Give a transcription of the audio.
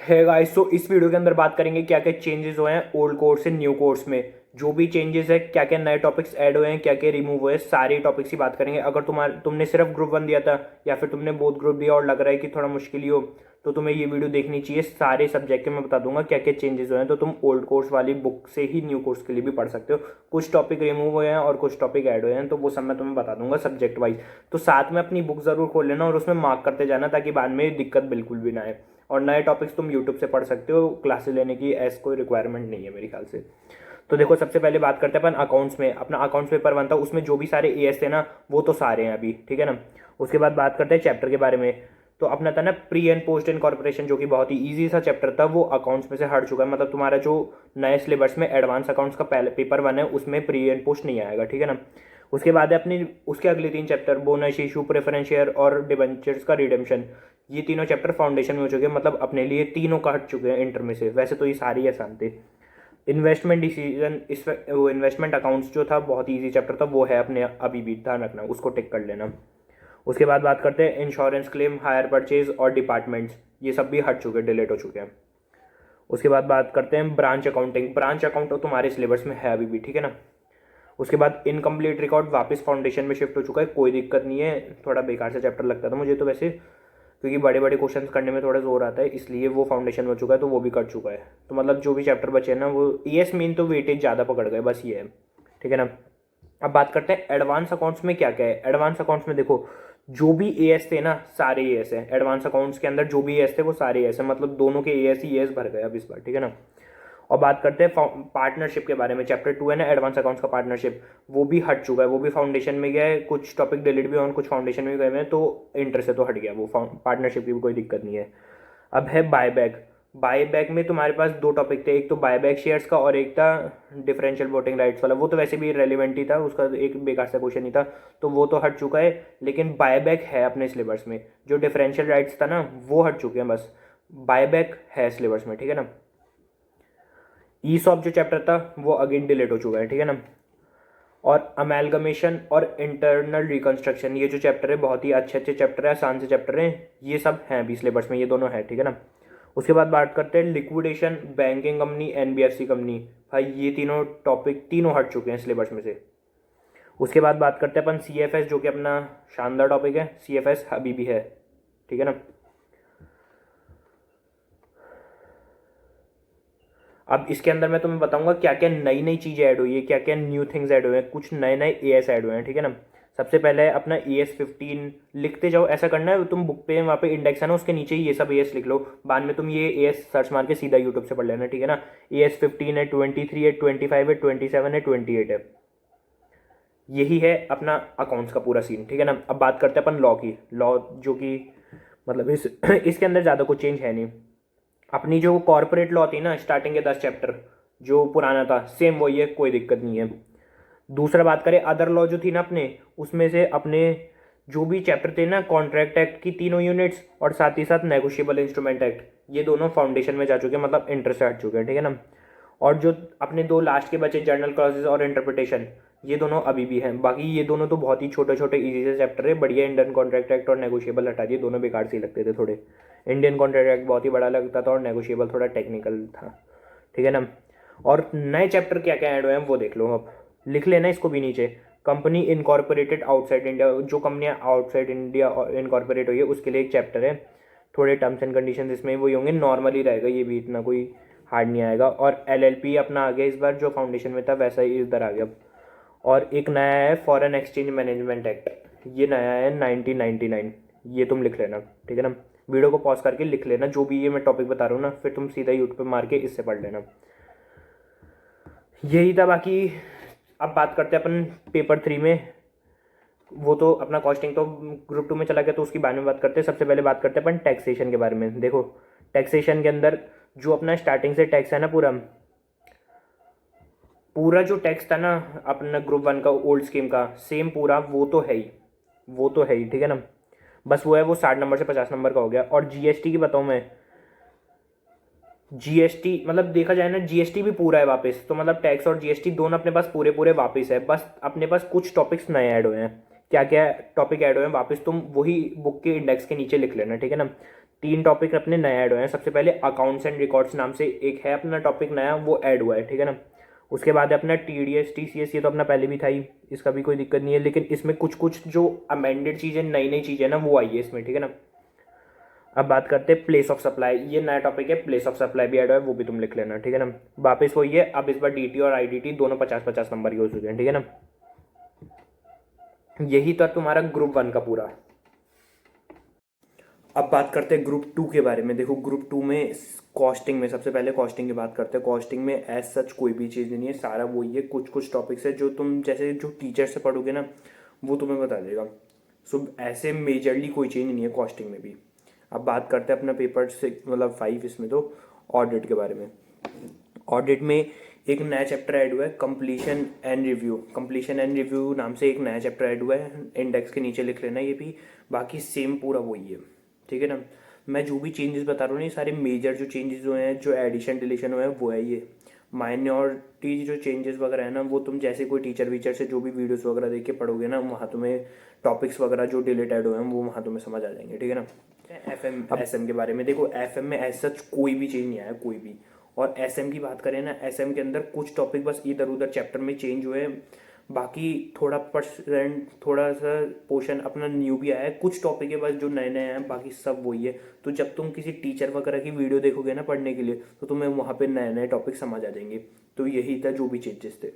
है गाइस, तो इस वीडियो के अंदर बात करेंगे क्या क्या चेंजेस हुए हैं ओल्ड कोर्स से न्यू कोर्स में। जो भी चेंजेस है, क्या क्या नए टॉपिक्स ऐड हुए हैं, क्या क्या रिमूव हुए हैं, सारे टॉपिक्स की बात करेंगे। अगर तुमने सिर्फ ग्रुप 1 दिया था या फिर तुमने बोथ ग्रुप दिया और लग रहा है कि थोड़ा मुश्किल ही हो, तो तुम्हें ये वीडियो देखनी चाहिए। सारे सब्जेक्ट के मैं बता दूंगा क्या क्या चेंजेस हुए हैं, तो तुम ओल्ड कोर्स वाली बुक से ही न्यू कोर्स के लिए भी पढ़ सकते हो। कुछ टॉपिक रिमूव हुए हैं और कुछ टॉपिक ऐड हुए हैं, तो वो सब मैं तुम्हें बता दूंगा सब्जेक्ट वाइज। तो साथ में अपनी बुक जरूर खोल लेना और उसमें मार्क करते जाना, ताकि बाद में दिक्कत बिल्कुल भी ना आए। और नए टॉपिक्स तुम यूट्यूब से पढ़ सकते हो, क्लासेस लेने की ऐसी कोई रिक्वायरमेंट नहीं है मेरे ख्याल से। तो देखो, सबसे पहले बात करते हैं अपन अकाउंट्स में। अपना अकाउंट्स पेपर 1 था, उसमें जो भी सारे एएस थे ना, वो तो सारे हैं अभी, ठीक है ना। उसके बाद बात करते हैं चैप्टर के बारे में। तो अपना था ना प्री एंड पोस्ट इनकॉर्पोरेशन, जो कि बहुत ही ईजी सा चैप्टर था, वो अकाउंट्स में से हट चुका है। मतलब तुम्हारा जो नए सिलेबस में एडवांस अकाउंट्स का पहले पेपर 1 है, उसमें प्री एंड पोस्ट नहीं आएगा, ठीक है ना। उसके बाद है अपनी उसके अगले 3 chapter, bonus issue, preference share और डिबेंचर्स का रिडेम्पशन। ये तीनों चैप्टर फाउंडेशन में हो चुके हैं, मतलब अपने लिए तीनों का हट चुके हैं इंटर में से। वैसे तो ये सारे ही आसान थे। इन्वेस्टमेंट डिसीजन, इस वो इन्वेस्टमेंट अकाउंट्स जो था, बहुत ही ईजी चैप्टर था, वो है अपने अभी भी, ध्यान रखना, उसको टिक कर लेना। उसके बाद बात करते हैं इंश्योरेंस क्लेम, हायर परचेज और डिपार्टमेंट्स। ये सब भी हट चुके हैं, डिलीट हो चुके हैं। उसके बाद बात करते हैं ब्रांच अकाउंटिंग। ब्रांच अकाउंट तो तुम्हारे सिलेबस में है अभी भी, ठीक है ना। उसके बाद इनकम्प्लीट रिकॉर्ड वापस फाउंडेशन में शिफ्ट हो चुका है, कोई दिक्कत नहीं है। थोड़ा बेकार से चैप्टर लगता था मुझे तो वैसे, क्योंकि बड़े बड़े क्वेश्चंस करने में थोड़ा जोर आता है, इसलिए वो फाउंडेशन में हो चुका है, तो वो भी कर चुका है। तो मतलब जो भी चैप्टर बचे हैं ना, वो ईएस मीन तो वेटेज ज़्यादा पकड़ गए, बस ये है, ठीक है ना। अब बात करते हैं एडवांस अकाउंट्स में क्या क्या है। एडवांस अकाउंट्स में देखो, जो भी एएस थे ना, सारे एएस हैं एडवांस अकाउंट्स के अंदर। जो भी एएस थे वो सारे एएस हैं, मतलब दोनों के एएस ही एएस भर गए अब इस बार, ठीक है ना। और बात करते हैं पार्टनरशिप के बारे में। चैप्टर 2 है ना एडवांस अकाउंट्स का, पार्टनरशिप, वो भी हट चुका है। वो भी फाउंडेशन में गया है, कुछ टॉपिक डिलीट भी हुए हैं, कुछ फाउंडेशन में गए हुए हैं, तो इंटर से तो हट गया वो। पार्टनरशिप की भी कोई दिक्कत नहीं है। अब है बायबैक। बायबैक में तुम्हारे पास 2 टॉपिक थे, एक तो बायबैक शेयर्स का और एक था डिफरेंशियल वोटिंग राइट्स वाला। वो तो वैसे भी रेलिवेंट ही था, उसका एक बेकार सा क्वेश्चन ही था, तो वो तो हट चुका है। लेकिन बायबैक है अपने सिलेबस में। जो डिफरेंशियल राइट्स था ना, वो हट चुके हैं, बस बायबैक है सिलेबस में, ठीक है ना। ईसॉप जो चैप्टर था, वो अगेन डिलीट हो चुका है, ठीक है ना। और अमेलगमेशन और इंटरनल रिकंस्ट्रक्शन, ये जो चैप्टर है, बहुत ही अच्छे अच्छे चैप्टर है, आसान से चैप्टर हैं, ये सब हैं अभी सिलेबस में, ये दोनों हैं, ठीक है ना। उसके बाद बात करते हैं liquidation, banking company, NBFC company. भाई ये तीनों टॉपिक तीनों हट चुके हैं सिलेबस में से। उसके बाद बात करते हैं अपन सीएफएस, जो कि अपना शानदार टॉपिक है। सीएफएस अभी भी है, ठीक है ना। अब इसके अंदर मैं तुम्हें बताऊंगा क्या क्या नई नई चीज़ें ऐड हुई है, क्या क्या न्यू थिंग्स ऐड हुए हैं, कुछ नए नए एएस ऐड हुए हैं, ठीक है ना। सबसे पहले है अपना ES15। लिखते जाओ, ऐसा करना है, तुम बुक पे वहाँ पे इंडेक्स है ना, उसके नीचे ही ये सब एएस लिख लो। बाद में तुम ये एएस सर्च मार के सीधा यूट्यूब से पढ़ लेना, ठीक है ना। ES15 है, 23 है, 25 है, 27 है, 28 है। यही है अपना अकाउंट्स का पूरा सीन, ठीक है ना। अब बात करते हैं अपन लॉ की। लॉ जो कि मतलब इसके अंदर ज़्यादा कुछ चेंज है नहीं। अपनी जो कॉर्पोरेट लॉ थी ना, स्टार्टिंग के 10 चैप्टर जो पुराना था, सेम वही है, कोई दिक्कत नहीं है। दूसरा बात करें अदर लॉ जो थी ना अपने, उसमें से अपने जो भी चैप्टर थे ना, कॉन्ट्रैक्ट एक्ट की तीनों यूनिट्स और साथ ही साथ नेगोशिएबल इंस्ट्रूमेंट एक्ट, ये दोनों फाउंडेशन में जा चुके हैं, मतलब इंटर से हट चुके हैं, ठीक है ना। और जो अपने 2 लास्ट के बचे, जर्नल क्लॉजेज और इंटरप्रिटेशन, ये दोनों अभी भी हैं। बाकी ये दोनों तो बहुत ही छोटे छोटे इजी से चैप्टर है, बढ़िया। इंडियन कॉन्ट्रैक्ट एक्ट और नेगोशिएबल हटा दिए, दोनों बेकार से ही लगते थे थोड़े। इंडियन कॉन्ट्रैक्ट एक्ट बहुत ही बड़ा लगता था और नेगोशिएबल थोड़ा टेक्निकल था, ठीक है ना। और नए चैप्टर क्या क्या ऐड हुए हैं वो देख लो, अब लिख लेना इसको भी नीचे। कंपनी इनकॉर्पोरेटेड आउटसाइड इंडिया, जो कंपनियां आउटसाइड इंडिया इनकॉर्पोरेट हुई है, उसके लिए एक चैप्टर है। थोड़े टर्म्स एंड कंडीशन इसमें वही होंगे, नॉर्मल ही रहेगा, ये भी इतना कोई हार्ड नहीं आएगा। और LLP अपना आ गया इस बार, जो फाउंडेशन में था वैसा ही इधर आ गया। और एक नया है फॉरेन एक्सचेंज मैनेजमेंट एक्ट, ये नया है 1999, ये तुम लिख लेना, ठीक है ना। वीडियो को पॉज करके लिख लेना जो भी ये मैं टॉपिक बता रहा हूँ ना, फिर तुम सीधा यूट्यूब पे मार के इससे पढ़ लेना। यही था बाकी। अब बात करते हैं अपन पेपर 3 में। वो तो अपना कॉस्टिंग तो ग्रुप 2 में चला गया, तो उसकी बारे में बात करते हैं। सबसे पहले बात करते हैं अपन टैक्सेशन के बारे में। देखो, टैक्सेशन के अंदर जो अपना स्टार्टिंग से टैक्स है ना, पूरा पूरा जो टैक्स था ना अपना ग्रुप 1 का ओल्ड स्कीम का, सेम पूरा वो तो है ही, वो तो है ही, ठीक है ना। बस वो है, वो 60 नंबर से 50 नंबर का हो गया। और जीएसटी की बताऊँ मैं, जीएसटी मतलब देखा जाए ना, जीएसटी भी पूरा है वापस, तो मतलब टैक्स और जीएसटी दोनों अपने पास पूरे पूरे वापस है। बस अपने पास कुछ टॉपिक्स नए ऐड हुए हैं। क्या क्या टॉपिक ऐड हुए हैं वापस, तुम वही बुक के इंडेक्स के नीचे लिख लेना, ठीक है ना। 3 टॉपिक अपने नए ऐड हुए हैं। सबसे पहले अकाउंट्स एंड रिकॉर्ड्स नाम से एक है अपना टॉपिक नया, वो ऐड हुआ है, ठीक है ना। उसके बाद है अपना TDS TCS, ये तो अपना पहले भी था ही, इसका भी कोई दिक्कत नहीं है, लेकिन इसमें कुछ कुछ जो अमेंडेड चीज़ें, नई नई चीज़ें ना, वो आई है इसमें, ठीक है ना। अब बात करते हैं प्लेस ऑफ सप्लाई, ये नया टॉपिक है, प्लेस ऑफ सप्लाई भी ऐड हुआ है, वो भी तुम लिख लेना, ठीक है ना। वापस वही है, अब इस बार DT और IDT दोनों 50-50 नंबर के हो चुके हैं, ठीक है ना। यही था तुम्हारा ग्रुप 1 का पूरा। अब बात करते हैं ग्रुप 2 के बारे में। देखो ग्रुप 2 में कॉस्टिंग में, सबसे पहले कॉस्टिंग की बात करते हैं। कॉस्टिंग में एज सच कोई भी चीज़ नहीं है, सारा वही है, कुछ कुछ टॉपिक्स है जो तुम जैसे जो टीचर से पढ़ोगे ना, वो तुम्हें बता देगा। सो ऐसे मेजरली कोई चेंज नहीं है कॉस्टिंग में भी। अब बात करते हैं अपना पेपर से मतलब 5 इसमें, तो ऑडिट के बारे में। ऑडिट में एक नया चैप्टर ऐड हुआ है, completion and review. Completion and review नाम से एक नया चैप्टर ऐड हुआ है, इंडेक्स के नीचे लिख लेना ये भी। बाकी सेम पूरा वही है, ठीक है ना। मैं जो भी चेंजेस बता रहा हूँ ना, ये सारे मेजर जो चेंजेस हुए हैं, जो एडिशन डिलीशन हुए हैं, वो है ये। माइनॉरिटी जो चेंजेस वगैरह है ना, वो तुम जैसे कोई टीचर वीचर से जो भी वीडियोस वगैरह देख के पढ़ोगे ना, वहाँ तुम्हें टॉपिक्स वगैरह जो डिलीटेड हुए हैं वो वहाँ तुम्हें समझ आ जाएंगे, ठीक है ना। FM SM के बारे में देखो, FM में एज सच कोई भी चेंज नहीं आया, कोई भी। और SM की बात करें ना, SM के अंदर कुछ टॉपिक बस इधर उधर चैप्टर में चेंज हुए हैं, बाकी थोड़ा परसेंट, थोड़ा सा पोर्शन अपना न्यू भी आया है। कुछ टॉपिक है बस जो नए नए हैं, बाकी सब वही है। तो जब तुम किसी टीचर वगैरह की वीडियो देखोगे ना पढ़ने के लिए, तो तुम्हें वहाँ पे नए नए टॉपिक समझ आ जाएंगे। तो यही था जो भी चेंजेस थे।